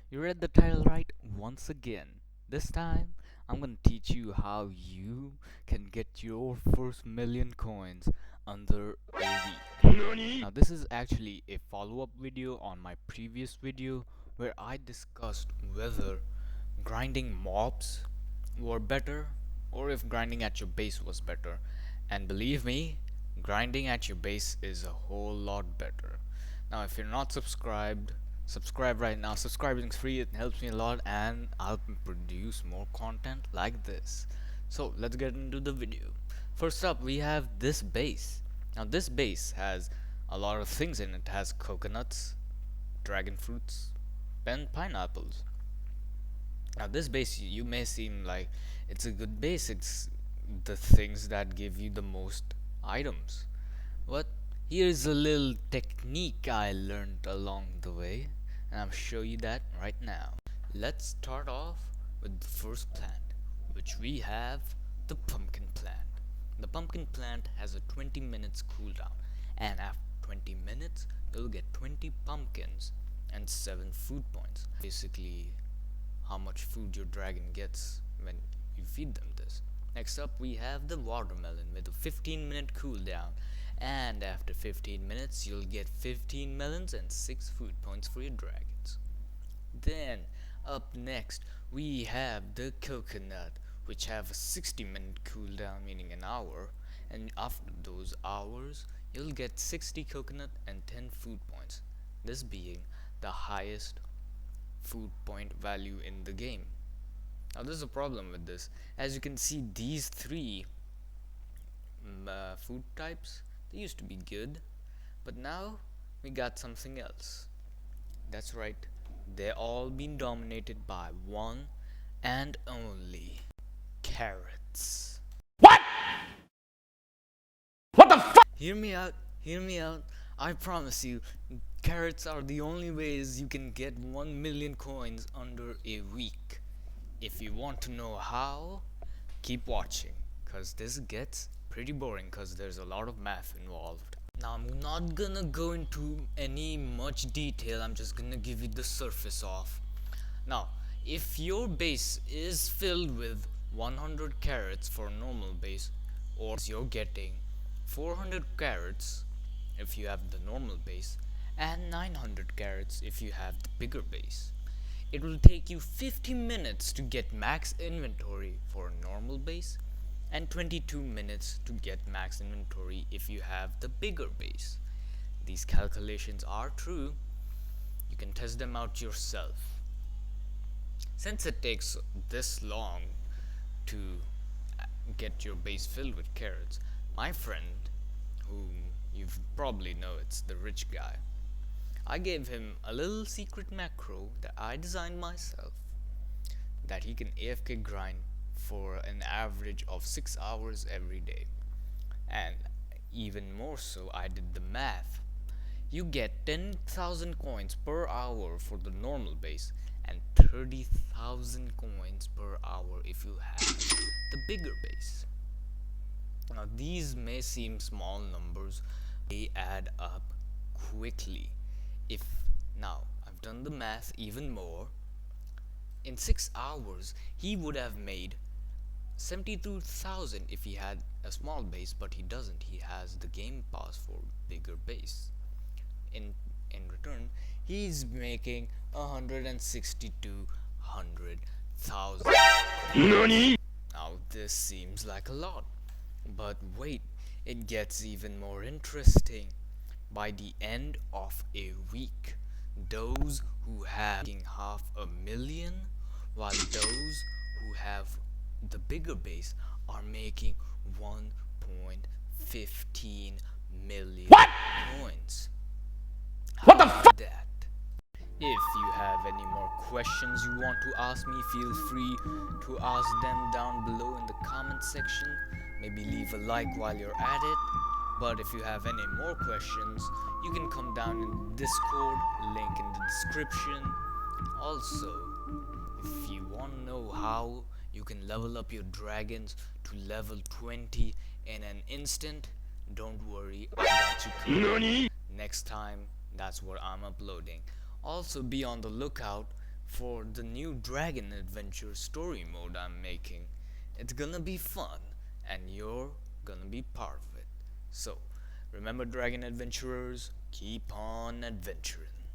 You read the title right once again. This time, I'm gonna teach you how you can get your first million coins under a week. Now, this is actually a follow-up video on my previous video where I discussed whether grinding mobs were better or if grinding at your base was better. And believe me, grinding at your base is a whole lot better. Now, if you're not subscribed, subscribe right now. Subscribing is free, it helps me a lot, and I'll produce more content like this. So, let's get into the video. First up, we have this base. Now, this base has a lot of things in it. It has coconuts, dragon fruits, and pineapples. Now, this base, you may seem like it's a good base. It's the things that give you the most items. But here's a little technique I learned along the way, and I'll show you that right now. Let's start off with the first plant, which we have the pumpkin plant. The pumpkin plant has a 20 minutes cooldown, and after 20 minutes, you'll get 20 pumpkins and 7 food points. Basically, how much food your dragon gets when you feed them this. Next up, we have the watermelon with a 15-minute cooldown, and after 15 minutes you'll get 15 melons and 6 food points for your dragons. Then up next we have the coconut, which have a 60-minute cooldown, meaning an hour, and after those hours you'll get 60 coconut and 10 food points, this being the highest food point value in the game. Now there's a problem with this. As you can see, these three food types, they used to be good, but now we got something else. That's right, they're all being dominated by one and only carrots. What? What the fuck? Hear me out, hear me out. I promise you, carrots are the only ways you can get 1 million coins under a week. If you want to know how, keep watching, cause this gets pretty boring cause there's a lot of math involved. Now I'm not gonna go into any much detail, I'm just gonna give you the surface off. Now, if your base is filled with 100 carrots for a normal base, or you're getting 400 carrots if you have the normal base, and 900 carrots if you have the bigger base. It will take you 50 minutes to get max inventory for a normal base, and 22 minutes to get max inventory if you have the bigger base. These calculations are true. You can test them out yourself. Since it takes this long to get your base filled with carrots, my friend, whom you probably know, it's the rich guy, I gave him a little secret macro that I designed myself, that he can AFK grind for an average of 6 hours every day. And even more so, I did the math. You get 10,000 coins per hour for the normal base, and 30,000 coins per hour if you have the bigger base. Now these may seem small numbers, they add up quickly. If now I've done the math even more, in 6 hours he would have made 72,000 if he had a small base, but he doesn't. He has the game pass for bigger base. In return, he's making 162,000. Nani? Now this seems like a lot, but wait, it gets even more interesting. By the end of a week, those who have 500,000, while those who have the bigger base are making 1.15 million What? coins. What the fuck? That. If you have any more questions you want to ask me, feel free to ask them down below in the comment section. Maybe leave a like while you're at it. But if you have any more questions, you can come down in Discord, link in the description. Also, if you want to know how you can level up your dragons to level 20 in an instant, don't worry, I got you covered. Nani? Next time, that's what I'm uploading. Also be on the lookout for the new Dragon Adventure story mode I'm making. It's gonna be fun, and you're gonna be part of it. So, remember, Dragon Adventurers, keep on adventuring.